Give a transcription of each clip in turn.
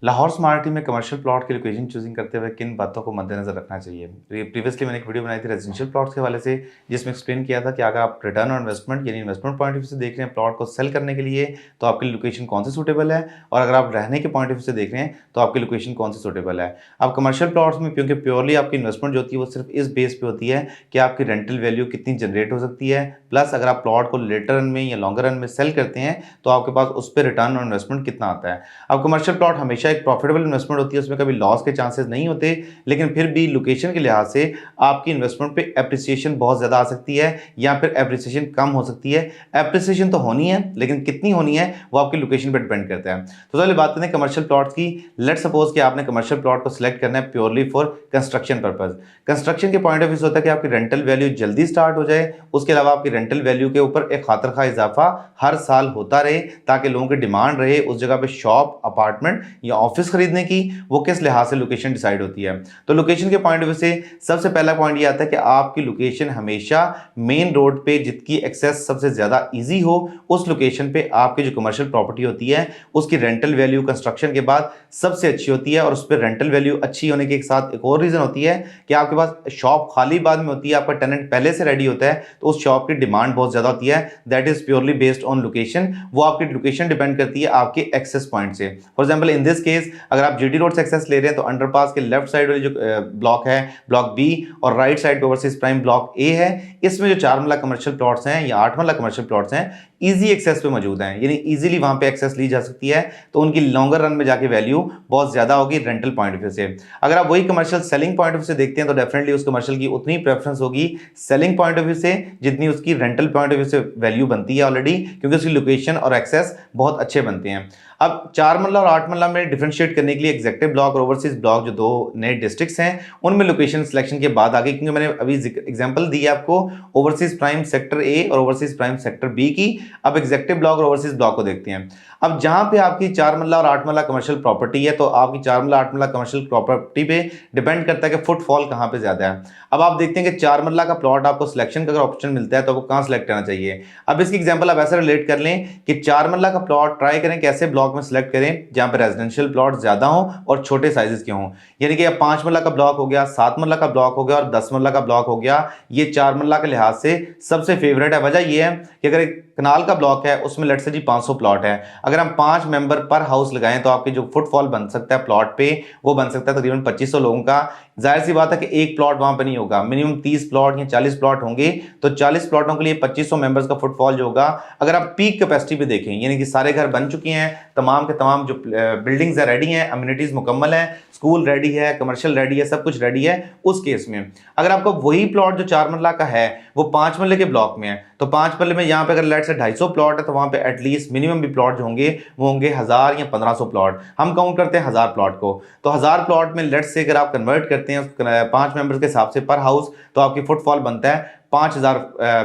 Lahore smart में commercial plot की location choosing करते हुए किन बातों को मद्देनजर रखना चाहिए। प्रीवियसली मैंने एक वीडियो बनाई थी रेजिडेंशियल प्लॉट्स के हवाले से, जिसमें एक्सप्लेन किया था कि अगर आप रिटर्न ऑन इन्वेस्टमेंट यानी इन्वेस्टमेंट पॉइंट ऑफ व्यू से देख रहे हैं प्लॉट को सेल करने के लिए, तो आपकी लोकेशन कौन सी सूटेबल है, और अगर आप रहने के पॉइंट ऑफ व्यू से देख रहे हैं तो आपकी लोकेशन कौन सी सूटेबल है। अब कमर्शियल प्लॉट्स में क्योंकि प्योरली आपकी इन्वेस्टमेंट जो होती है वो सिर्फ इस बेस पे होती है कि आपकी रेंटल वैल्यू कितनी जनरेट हो सकती है, प्लस अगर आप प्लॉट को लेटर रन में या लॉन्गर रन में सेल करते हैं तो आपके पास उस पर रिटर्न ऑन इन्वेस्टमेंट कितना आता है। अब कमर्शियल प्लॉट हमेशा एक प्रॉफिटेबल इन्वेस्टमेंट होती है, उसमें कभी लॉस के चांसेस नहीं होते, लेकिन फिर भी लोकेशन के लिहाज से आपकी इन्वेस्टमेंट पे एप्रिसिएशन बहुत ज़्यादा आ सकती है या फिर एप्रिसिएशन कम हो सकती है। एप्रिसिएशन तो होनी है, लेकिन कितनी होनी है वो आपकी लोकेशन पर डिपेंड करता है। तो चलिए बात करते हैं कमर्शियल प्लॉट्स की। लेट सपोज कि आपने कमर्शियल प्लॉट को सिलेक्ट करना है purely for construction purpose. Construction के पॉइंट ऑफ व्यू से होता है कि आपकी रेंटल वैल्यू जल्दी स्टार्ट हो जाए, उसके अलावा आपकी रेंटल वैल्यू के ऊपर एक खातिर खा इजाफा हर साल होता रहे, ताकि लोगों की डिमांड रहे उस जगह पे शॉप, अपार्टमेंट या ऑफिस खरीदने की। वो किस लिहाज से लोकेशन डिसाइड होती है। तो लोकेशन के पॉइंट ऑफ व्यू से सबसे पहला पॉइंट ये आता है कि आपकी लोकेशन हमेशा मेन रोड पे जिसकी एक्सेस सबसे ज्यादा इजी हो, उस लोकेशन पे आपकी जो कमर्शियल प्रॉपर्टी होती है उसकी रेंटल वैल्यू कंस्ट्रक्शन के बाद सबसे अच्छी होती है। और उस पर रेंटल वैल्यू अच्छी होने के साथ एक और रीजन होती है कि आपके पास शॉप खाली बाद में होती है, आपका टेनेंट पहले से रेडी होता है, तो उस शॉप की डिमांड बहुत ज्यादा होती है। That is purely based on location. वो आपकी लोकेशन डिपेंड करती है आपके एक्सेस पॉइंट से। For example in this case अगर आप जीटी रोड से एक्सेस ले रहे हैं तो अंडरपास के लेफ्ट साइड वाली जो ब्लॉक है ब्लॉक बी, और राइट साइड पे ओवरसीज प्राइम ब्लॉक ए है, इसमें जो 4 मरला कमर्शियल प्लॉट्स हैं या 8 मरला कमर्शियल प्लॉट्स हैं इजी एक्सेस पे मौजूद हैं, यानी इजीली वहां पे एक्सेस ली जा सकती है, तो उनकी लॉन्गर रन में जाके वैल्यू बहुत ज्यादा होगी रेंटल पॉइंट ऑफ व्यू से। अगर आप वही commercial selling point of view से देखते हैं तो डेफिनेटली उस कमर्शियल की उतनी प्रेफरेंस होगी सेलिंग पॉइंट ऑफ व्यू से जितनी उसकी रेंटल पॉइंट ऑफ व्यू से वैल्यू बनती है ऑलरेडी, क्योंकि उसकी लोकेशन और एक्सेस बहुत अच्छे बनते हैं। अब 4 मरला और 8 मरला में डिफरेंशिएट करने के लिए एग्जेक्टिव ब्लॉक और ओवरसीज ब्लॉक जो दो नए डिस्ट्रिक्ट्स हैं उनमें लोकेशन सिलेक्शन के बाद आगे, क्योंकि मैंने अभी एग्जांपल दी है आपको ओवरसीज प्राइम सेक्टर ए और ओवरसीज प्राइम सेक्टर बी की। अब एग्जेक्टिव ब्लॉक और ओवरसीज ब्लॉक को देखते हैं। अब जहां पे आपकी 4 मरला और 8 मरला कमर्शियल प्रॉपर्टी है तो आपकी 4 मरला 8 मरला कमर्शियल प्रॉपर्टी पे डिपेंड करता है कि फुटफॉल कहां पे ज्यादा है। अब आप देखते हैं कि 4 मरला का प्लॉट आपको सिलेक्शन का अगर ऑप्शन मिलता है तो आपको कहां सिलेक्ट करना चाहिए। अब इसकी एग्जांपल आप ऐसे रिलेट कर लें कि 4 मरला का प्लॉट ट्राई करें कैसे ब्लॉक में सिलेक्ट करें जहां पे रेजिडेंशियल प्लॉट ज्यादा हो और छोटे साइजेस के हों, यानी कि 5 मरला का ब्लॉक हो गया, 7 मरला का ब्लॉक हो गया और 10 मरला का ब्लॉक हो गया। ये 4 मरला के लिहाज से सबसे फेवरेट है। वजह यह है कि अगर एक कनाल का ब्लॉक है उसमें लेट से जी 500 प्लॉट है, अगर हम 5 मेंबर पर हाउस लगाएं तो आपके जो फुटफॉल बन सकता है प्लॉट पे वो बन सकता है तकरीबन 2500 लोगों का। जाहिर सी बात है कि एक प्लॉट वहां पे नहीं होगा, मिनिमम 30 प्लॉट या 40 प्लॉट होंगे, तो 40 प्लॉटों के लिए 2500 मेंबर्स का फुटफॉल जो होगा। अगर आप पीक कैपेसिटी पे देखें यानी कि सारे घर बन चुके हैं, तमाम के तमाम जो बिल्डिंग्स है रेडी हैं, अम्यूनिटीज मुकम्मल है, स्कूल रेडी है, कमर्शियल रेडी है, सब कुछ रेडी है, उस केस में अगर आपको वही प्लॉट जो 4 मरला का है वो 5 मरले के ब्लॉक में है, तो 5 मरले में यहाँ पे अगर लेट से 250 प्लॉट है तो वहां पे एटलीस्ट मिनिमम भी प्लॉट जो होंगे वो होंगे 1000 या 1500 प्लॉट। हम काउंट करते हैं 1000 प्लॉट को, तो 1000 प्लॉट में लेट से अगर आप कन्वर्ट करते हैं 5 मेंबर्स के हिसाब से पर हाउस, तो आपकी फुटफॉल बनता है 5000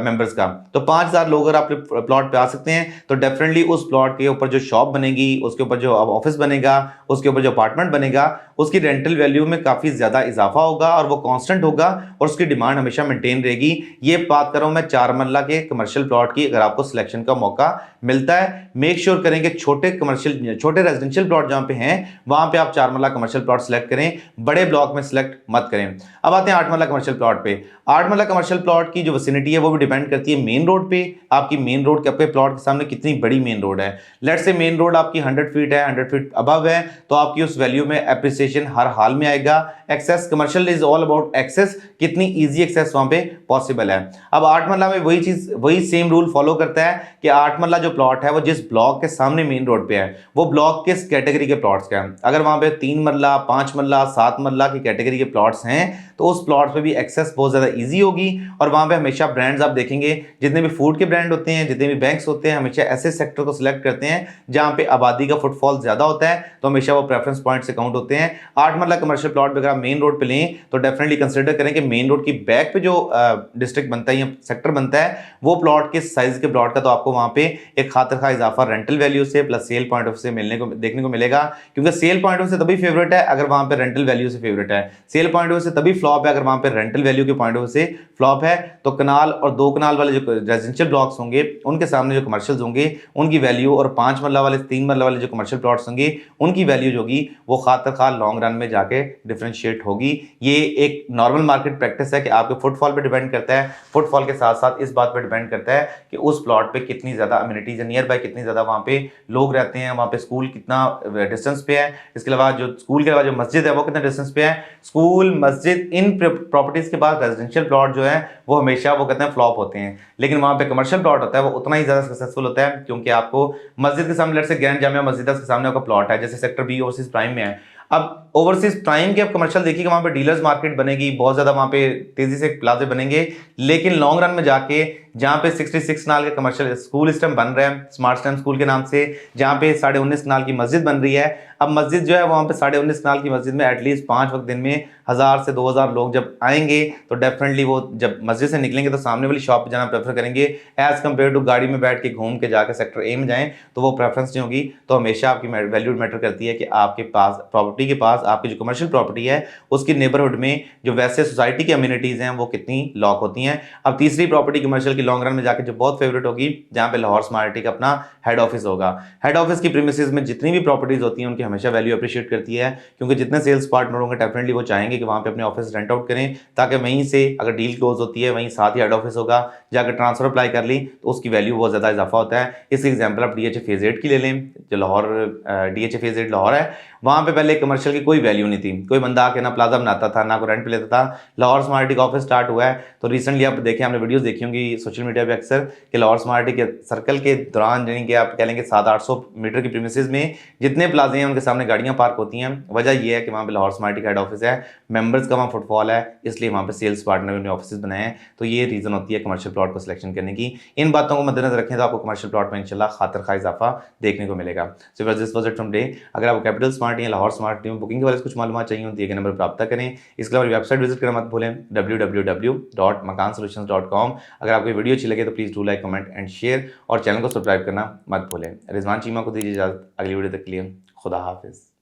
मेंबर्स का। तो 5000 लोग अगर आप प्लॉट पे आ सकते हैं तो डेफिनेटली उस प्लॉट के ऊपर जो शॉप बनेगी, उसके ऊपर जो ऑफिस बनेगा, उसके ऊपर जो अपार्टमेंट बनेगा, उसकी रेंटल वैल्यू में काफी ज्यादा इजाफा होगा और वो कांस्टेंट होगा और उसकी डिमांड हमेशा मेंटेन रहेगी। ये बात कर रहा हूं मैं 4 मरला के कमर्शियल प्लॉट की। अगर आपको सिलेक्शन का मौका मिलता है मेक श्योर करें कि छोटे रेजिडेंशियल प्लॉट जहां पे हैं वहां पे आप 4 मरला कमर्शियल प्लॉट सिलेक्ट करें, बड़े ब्लॉक में सिलेक्ट मत करें। अब आते हैं 8 मरला कमर्शियल प्लॉट पे। 8 मरला कमर्शियल प्लॉट की जो विसिनिटी है वो भी डिपेंड करती है मेन रोड पे। आपकी मेन रोड के आपके प्लॉट के सामने कितनी बड़ी मेन रोड है। लेट्स से मेन रोड आपकी 100 फीट है, 100 फीट अबव है, तो आपकी उस वैल्यू में एप्रिसिएशन हर हाल में आएगा। Access commercial is all about access, कितनी इजी एक्सेस वहां पे पॉसिबल है। अब 8 मरला में वही चीज वही सेम रूल फॉलो करता है कि 8 मरला जो प्लॉट है वो जिस ब्लॉक के सामने मेन रोड पे है वो ब्लॉक किस कैटेगरी के प्लॉट्स का है। अगर वहां पे 3 मरला, 5 मरला, 7 मरला की कैटेगरी के प्लॉट्स हैं तो उस प्लॉट पे भी एक्सेस बहुत ज्यादा इजी होगी। और वहां पे हमेशा ब्रांड्स आप देखेंगे, जितने भी फूड के ब्रांड होते हैं, जितने भी बैंक्स होते हैं, हमेशा ऐसे सेक्टर को सिलेक्ट करते हैं जहां पे आबादी का फुटफॉल ज्यादा होता है, तो हमेशा वो प्रेफरेंस पॉइंट से काउंट होते हैं। 8 मरला कमर्शियल प्लॉट भी अगर आप मेन रोड पे लें तो डेफिनेटली कंसिडर करें कि मेन रोड की बैक पे जो डिस्ट्रिक्ट बनता है या सेक्टर बनता है वो प्लॉट के साइज के प्लॉट का तो आपको वहां पे एक खातिर खा इजाफा रेंटल वैल्यू से प्लस सेल पॉइंट ऑफ से मिलने को देखने को मिलेगा, क्योंकि सेल पॉइंट ऑफ से तभी फेवरेट है अगर वहां पे रेंटल वैल्यू से फेवरेट है, सेल पॉइंट ऑफ से तभी फ्लॉप है अगर वहां पे रेंटल वैल्यू के पॉइंट ऑफ से फ्लॉप है। तो कनाल और 2 कनाल वाले जो रेजिडेंशियल ब्लॉक्स होंगे उनके सामने जो कमर्शियल्स होंगे उनकी वैल्यू, और 5 मरला वाले 3 मरला वाले जो कमर्शियल प्लॉट्स होंगे उनकी वैल्यू जो होगी वो खातिर खा लॉन्ग रन में जाके डिफरेंशिएट होगी। ये एक नॉर्मल मार्केट प्रैक्टिस है कि आपके फुटफॉल पे डिपेंड करता है, फुटफॉल के साथ साथ इस बात पे डिपेंड करता है कि उस प्लॉट पे कितनी ज्यादा अम्यूनिटीज है, नियर बाय कितनी ज्यादा वहां पे लोग रहते हैं, वहां पे स्कूल कितना डिस्टेंस पे है, इसके अलावा जो स्कूल के अलावा जो मस्जिद है वो कितना डिस्टेंस पे है। स्कूल मस्जिद इन प्रॉपर्टीज के बाद रेजिडेंशियल प्लॉट जो है वो हमेशा वो कहते हैं फ्लॉप होते हैं, लेकिन वहां पे कमर्शियल प्लॉट होता है वो उतना ही ज्यादा सक्सेसफुल होता है, क्योंकि आपको मस्जिद के सामने let's say grand Jamia Masjid के सामने आपका प्लॉट है जैसे सेक्टर बी ओवरसीज प्राइम में है। अब ओवरसीज प्राइम के आप कमर्शियल देखिएगा वहां पे डीलर्स मार्केट बनेगी, बहुत ज्यादा वहां पे तेजी से प्लाजे बनेंगे, लेकिन लॉन्ग रन में जाके जहां पे 66 कनाल के कमर्शियल स्कूल इस टाइम बन रहे हैं स्मार्ट स्टैम स्कूल के नाम से, जहां पे 19.5 कनाल की मस्जिद बन रही है। अब मस्जिद जो है वहां पे 19.5 कनाल की मस्जिद में एटलीस्ट 5 वक्त दिन में 1000 से 2000 लोग जब आएंगे तो डेफिनेटली वो जब मस्जिद से निकलेंगे तो सामने वाली शॉप पे जाना प्रेफर करेंगे एज कम्पेयर टू गाड़ी में बैठ के घूम के जाकर सेक्टर ए में जाएं, तो वो प्रेफरेंस नहीं होगी। तो हमेशा आपकी वैल्यू मैटर करती है कि आपके पास प्रॉपर्टी के पास आपकी जो कमर्शियल प्रॉपर्टी है उसकी नेबरहुड में जो वैसे सोसाइटी की अम्यूनिटीज हैं वो कितनी लॉक होती हैं। अब तीसरी प्रॉपर्टी कमर्शियल की लॉन्ग रन में जाकर जो बहुत फेवरेट होगी जहां पे लाहौर स्मार्ट का अपना हेड ऑफिस होगा। हेड ऑफिस की प्रीमिसेस में जितनी भी प्रॉपर्टीज होती हैं उनकी हमेशा वैल्यू अप्रिशिएट करती है, क्योंकि जितने सेल्स पार्टनर होंगे डेफिनेटली वो चाहेंगे कि वहां पे अपने ऑफिस रेंट आउट करें ताकि वहीं से अगर डील क्लोज होती है वहीं साथ ही हेड ऑफिस होगा, जाकर ट्रांसफर अप्लाई कर ली तो उसकी वैल्यू बहुत ज्यादा इजाफा होता है। इसकी एग्जाम्पल आप डीएचए फेज 8 की ले लें, जो लाहौर डीएचए फेज 8 लाहौर है, वहां पे पहले कमर्शियल की कोई वैल्यू नहीं थी, कोई बंदा आके ना प्लाजा बनाता था ना कोई रेंट पे लेता था। लाहौर स्मार्ट का ऑफिस स्टार्ट हुआ है तो रिसेंटली आप देखें, हमने वीडियोस देखी होंगी सोशल मीडिया पे अक्सर कि लाहौर स्मार्ट के सर्कल के दौरान यानी कि आप कह लेंगे 700-800 मीटर की प्रीमिसेस में जितने प्लाजे हैं उनके सामने गाड़ियां पार्क होती हैं। वजह यह है कि वहाँ पे लाहौर स्मार्ट का हेड ऑफिस है, मेंबर्स का वहाँ फुटफॉल है, इसलिए वहाँ पे सेल्स पार्टनर ने ऑफिस बनाए हैं। तो ये रीजन होती है कमर्शियल प्लॉट को सिलेक्शन करने की। इन बातों को मद्देनजर रखें तो आपको कमर्शियल प्लॉट में इंशाल्लाह खातिर खा इजाफा देखने को मिलेगा। So this was it from day. अगर आपको कैपिटल स्मार्ट या लाहौर स्मार्ट में बुकिंग के बारे में कुछ मालूमात चाहिए हो दिए गए नंबर पर रब्ता करें। इसके अलावा वेबसाइट विजिट करना मत भूलें www.makansolutions.com। अगर आपको वीडियो अच्छी लगे तो please do like comment and share और चैनल को सब्सक्राइब करना मत भूलें। रिजवान चीमा को दीजिए इजाजत, अगली वीडियो तक के लिए खुदा हाफिज।